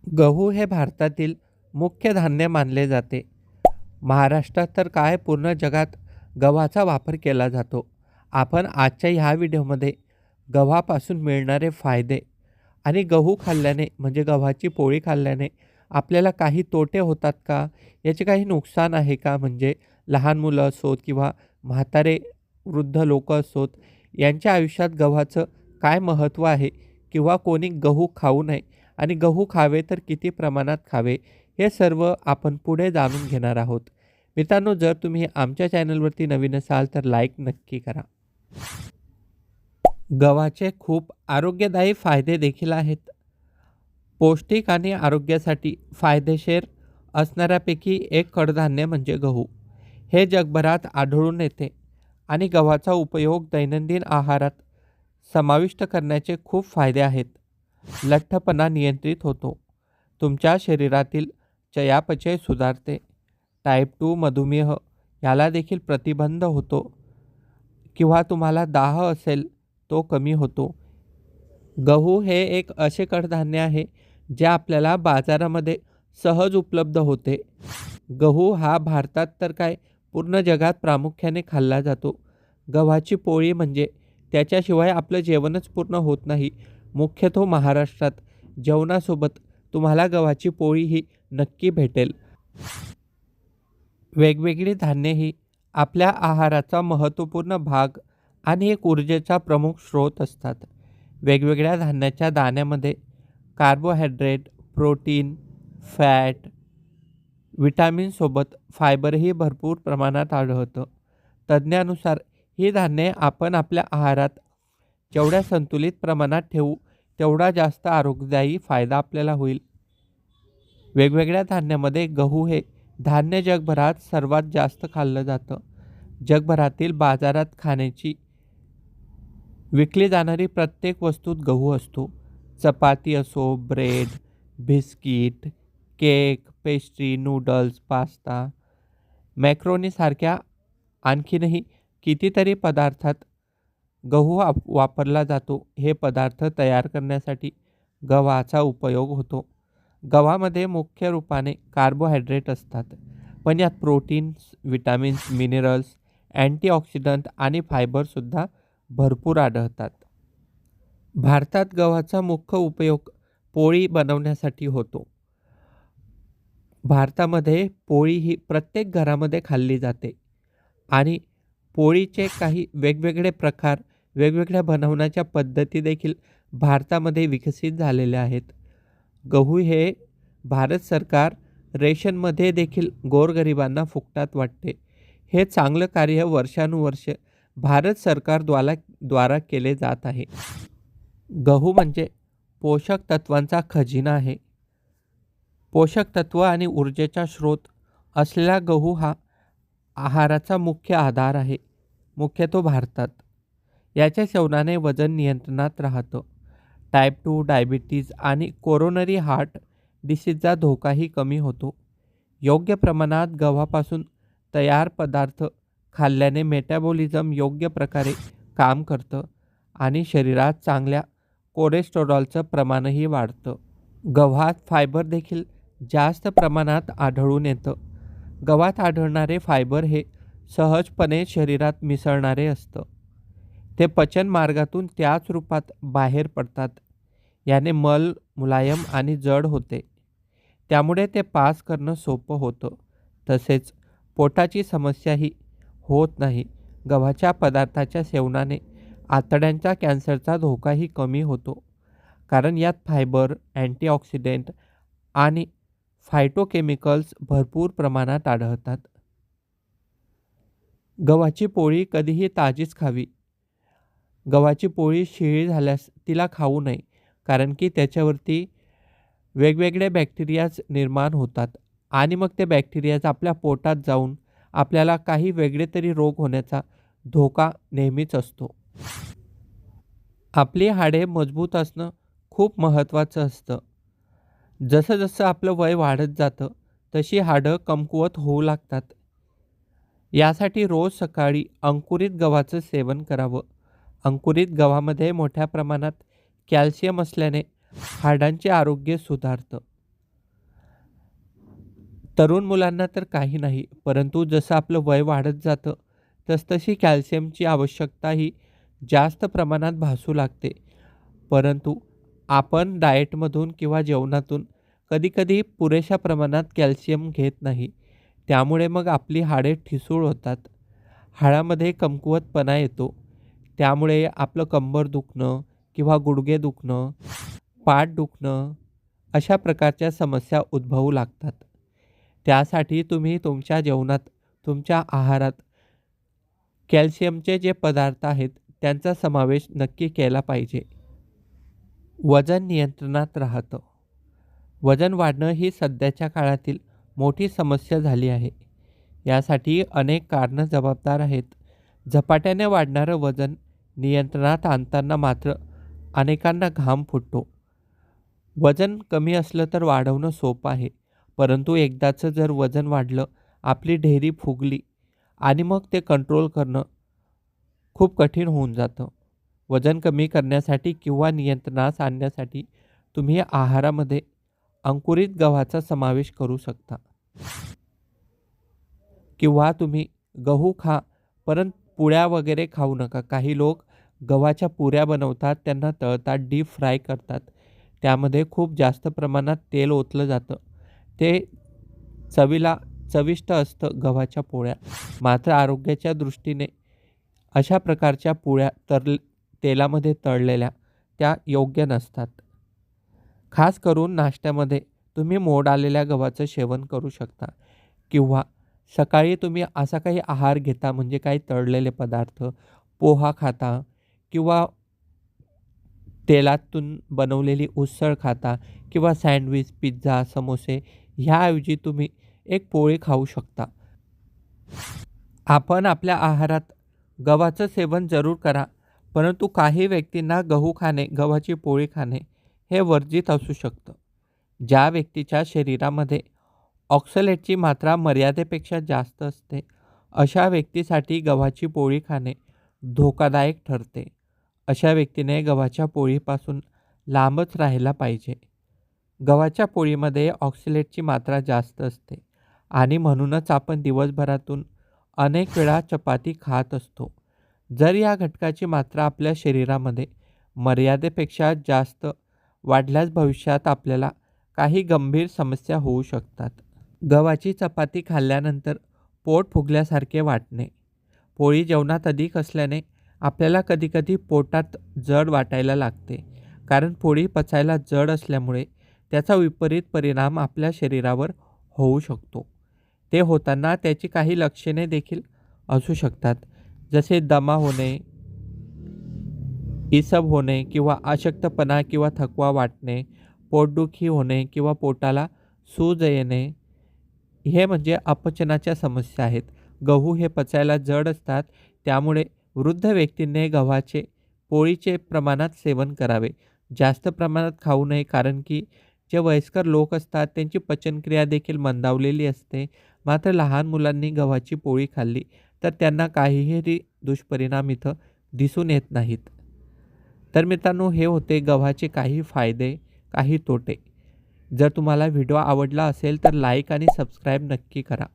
गहू हे भारतातील मुख्य धान्य मानले जाते. महाराष्ट्रात तर काय पूर्ण जगात गव्हाचा वापर केला जातो. आपण आजच्या ह्या व्हिडिओमध्ये गव्हापासून मिळणारे फायदे आणि गहू खाल्ल्याने म्हणजे गव्हाची पोळी खाल्ल्याने आपल्याला काही तोटे होतात का? याचे काही नुकसान आहे का? म्हणजे लहान मुलं असोत किंवा म्हातारे वृद्ध लोकं असोत, यांच्या आयुष्यात गव्हाचं काय महत्त्व आहे? किंवा कोणी गहू खाऊ नये आणि गहू खावे तर किती प्रमाणात खावे? हे सर्व आपण पुढे जाणून घेणार आहोत. मित्रांनो, जर तुम्ही आमच्या चॅनलवरती नवीन असाल तर लाईक नक्की करा. गव्हाचे खूप आरोग्यदायी फायदे देखील आहेत. पौष्टिक आणि आरोग्यासाठी फायदेशीर असणाऱ्यापैकी एक कडधान्य म्हणजे गहू. हे जगभरात आढळून येते आणि गव्हाचा उपयोग दैनंदिन आहारात समाविष्ट करण्याचे खूप फायदे आहेत. लठ्ठपणा नियंत्रित होतो. तुमच्या शरीरातील चयापचय सुधारते. टाईप 2 मधुमेह याला देखील प्रतिबंध होतो किंवा तुम्हाला दाह असेल तो कमी होतो. गहू हे एक असे कडधान्य आहे जे आपल्याला बाजारामध्ये सहज उपलब्ध होते. गहू हा भारतात तर काय पूर्ण जगात प्रामुख्याने खाल्ला जातो. गव्हाची पोळी म्हणजे त्याच्याशिवाय आपलं जेवणच पूर्ण होत नाही. मुख्यतः महाराष्ट्रात जेवणासोबत तुम्हाला गव्हाची पोळी ही नक्की भेटेल. वेगवेगळी धान्ये ही आपल्या आहाराचा महत्त्वपूर्ण भाग आणि एक ऊर्जेचा प्रमुख स्रोत असतात. वेगवेगळ्या धान्याच्या दाण्यामध्ये कार्बोहायड्रेट, प्रोटीन, फॅट, व्हिटॅमिनसोबत फायबरही भरपूर प्रमाणात आढळतं. तज्ज्ञानुसार ही धान्ये आपण आपल्या आहारात जेवढ्या संतुलित प्रमाणात ठेवू तेवढा जास्त आरोग्यदायी फायदा आपल्याला होईल. वेगवेगळ्या धान्यामध्ये गहू हे धान्य जगभरात सर्वात जास्त खाल्लं जातं. जगभरातील बाजारात खाण्याची विकली जाणारी प्रत्येक वस्तूत गहू असतो. चपाती असो, bread, biscuit, cake, pastry, noodles, pasta, मॅक्रोनीसारख्या आणखीनही कितीतरी पदार्थात गहू वापरला जातो. हे पदार्थ तयार करण्यासाठी गव्हाचा उपयोग होतो. गव्हामध्ये मुख्य रूपाने कार्बोहायड्रेट असतात, पण यात प्रोटीन्स, विटॅमिन्स, मिनरल्स, अँटीऑक्सिडंट आणि फायबरसुद्धा भरपूर आढळतात. भारतात गव्हाचा मुख्य उपयोग पोळी बनवण्यासाठी होतो. भारतामध्ये पोळी ही प्रत्येक घरामध्ये खाल्ली जाते आणि पोळीचे काही वेगवेगळे प्रकार, वेगवेगळ्या बनवण्याच्या पद्धती देखील भारतामध्ये विकसित झालेल्या आहेत. गहू हे भारत सरकार रेशनमध्ये देखील गोरगरिबांना फुकटात वाटते. हे चांगलं कार्य वर्षानुवर्षे भारत सरकारद्वारा केले जात आहे. गहू म्हणजे पोषक तत्वांचा खजिना आहे. पोषक तत्व आणि ऊर्जेचा स्रोत असलेला गहू हा आहाराचा मुख्य आधार आहे, मुख्यतः भारतात. याच्या सेवनाने वजन नियंत्रणात राहतं. टाईप 2 डायबिटीज आणि कोरोनरी हार्ट डिसीजचा धोकाही कमी होतो. योग्य प्रमाणात गव्हापासून तयार पदार्थ खाल्ल्याने मेटाबॉलिझम योग्य प्रकारे काम करतं आणि शरीरात चांगल्या कोलेस्टेरॉलचं प्रमाणही वाढतं. गव्हात फायबर देखील जास्त प्रमाणात आढळून येतं. गव्हात आढळणारे फायबर हे सहजपणे शरीरात मिसळणारे असतं. ते पचन मार्गातून त्याच रूपात बाहेर पडतात. याने मल मुलायम आणि जड होते. त्यामुळे ते पास करणं सोपं होतं. तसेच पोटाची समस्याही होत नाही. गव्हाच्या पदार्थाच्या सेवनाने आतड्यांचा कॅन्सरचा धोकाही कमी होतो, कारण यात फायबर, अँटीऑक्सिडंट आणि फायटोकेमिकल्स भरपूर प्रमाणात आढळतात. गव्हाची पोळी कधीही ताजीच खावी. गव्हाची पोळी शिळी झाल्यास तिला खाऊ नये, कारण की त्याच्यावरती वेगवेगळे बॅक्टेरियाज निर्माण होतात आणि मग ते बॅक्टेरियाज आपल्या पोटात जाऊन आपल्याला काही वेगळे तरी रोग होण्याचा धोका नेहमीच असतो. आपली हाडे मजबूत असणं खूप महत्त्वाचं असतं. जसं जसं आपलं वय वाढत जातं तशी हाडं कमकुवत होऊ लागतात. यासाठी रोज सकाळी अंकुरित गव्हाचं सेवन करावं. अंकुरित गव्हामध्ये मोठ्या प्रमाणात कॅल्शियम असल्याने हाडांचे आरोग्य सुधारतं. तरुण मुलांना तर काही नाही, परंतु जसं आपलं वय वाढत जातं, तसतशी कॅल्शियमची आवश्यकता ही जास्त प्रमाणात भासू लागते. परंतु आपण डाएटमधून किंवा जेवणातून कधी-कधी पुरेशा प्रमाणात कॅल्शियम घेत नाही. त्यामुळे मग आपली हाडे ठिसूळ होतात. हाडामध्ये कमकुवतपणा येतो. त्यामुळे आपलं कंबर दुखणं किंवा गुडघे दुखणं, पाठ दुखणं अशा प्रकारच्या समस्या उद्भवू लागतात. त्यासाठी तुम्ही तुमच्या जेवणात, तुमच्या आहारात कॅल्शियमचे जे पदार्थ आहेत, त्यांचा समावेश नक्की केला पाहिजे. वजन नियंत्रणात राहतं. वजन वाढणं ही सध्याच्या काळातील मोठी समस्या झाली आहे. यासाठी अनेक कारणं जबाबदार आहेत. झपाट्याने वाढणारं वजन नियंत्रणात आणताना मात्र अनेकांना घाम फुटतो. वजन कमी असलं तर वाढवणं सोपं आहे. परंतु एकदाचं जर वजन वाढलं, आपली ढेरी फुगली आणि मग ते कंट्रोल करणं खूप कठीण होऊन जातं. वजन कमी करण्यासाठी किंवा नियंत्रणात आणण्यासाठी तुम्ही आहारामध्ये अंकुरित गव्हाचा समावेश करू शकता. किंवा तुम्ही गहू खा, परंतु पुऱ्या वगैरे खाऊ नका. काही लोक गव्हाच्या पुऱ्या बनवतात, त्यांना तळतात, डीप फ्राय करतात. त्यामध्ये खूप जास्त प्रमाणात तेल ओतलं जातं. ते चवीला चविष्ट असतं गव्हाच्या पोळ्या. मात्र आरोग्याच्या दृष्टीने अशा प्रकारच्या पोळ्या तेलामध्ये तळलेल्या त्या योग्य नसतात. खास करून नाश्त्यामध्ये तुम्ही मोड आलेल्या गव्हाचं सेवन करू शकता किंवा सकाळी तुम्ही असा काही आहार घेता म्हणजे काही तळलेले पदार्थ, पोहा खाता किंवा तेलातून बनवलेली उसळ खाता किंवा सँडविच, पिझ्झा, समोसे ह्याऐवजी तुम्ही एक पोळी खाऊ शकता. आपण आपल्या आहारात गव्हाचं सेवन जरूर करा, परंतु काही व्यक्तींना गहू खाणे, गव्हाची पोळी खाणे हे वर्जित असू शकतं. ज्या व्यक्तीच्या शरीरामध्ये ऑक्सलेटची मात्रा मर्यादेपेक्षा जास्त असते, अशा व्यक्तीसाठी गव्हाची पोळी खाणे धोकादायक ठरते. अशा व्यक्तीने गव्हाच्या पोळीपासून लांबच राहायला पाहिजे. गव्हाच्या पोळीमध्ये ऑक्सलेटची मात्रा जास्त असते आणि म्हणूनच आपण दिवसभरातून अनेक वेळा चपाती खात असतो. जर या घटकाची मात्रा आपल्या शरीरामध्ये मर्यादेपेक्षा जास्त वाढल्यास भविष्यात आपल्याला काही गंभीर समस्या होऊ शकतात. गव्हाची चपाती खाल्ल्यानंतर पोट फुगल्यासारखे वाटणे. पोळी जेवणात अधिक असल्याने आपल्याला कधीकधी पोटात जड वाटायला लागते. कारण पोळी पचायला जड असल्यामुळे त्याचा विपरीत परिणाम आपल्या शरीरावर होऊ शकतो. ते होताना त्याची काही लक्षणे देखील असू शकतात. जसे दमा होणे, इसब होणे किंवा अशक्तपणा किंवा थकवा वाटणे, पोटदुखी होणे किंवा पोटाला सूज येणे. हे म्हणजे अपचनाच्या समस्या आहेत. गहू हे पचायला जड असतात, त्यामुळे वृद्ध व्यक्तींनी गव्हाचे पोळीचे प्रमाणात सेवन करावे. जास्त प्रमाणात खाऊ नये, कारण की जे वयस्कर लोक असतात त्यांची पचनक्रिया देखील मंदावलेली असते. मात्र लहान मुलांनी गव्हाची पोळी खाल्ली तर त्यांना काहीही दुष्परिणाम इथं दिसून येत नाहीत. तर मित्रांनो, हे होते गव्हाचे काही फायदे, काही तोटे. जर तुम्हाला व्हिडिओ आवडला असेल तर लाईक आणि सबस्क्राईब नक्की करा.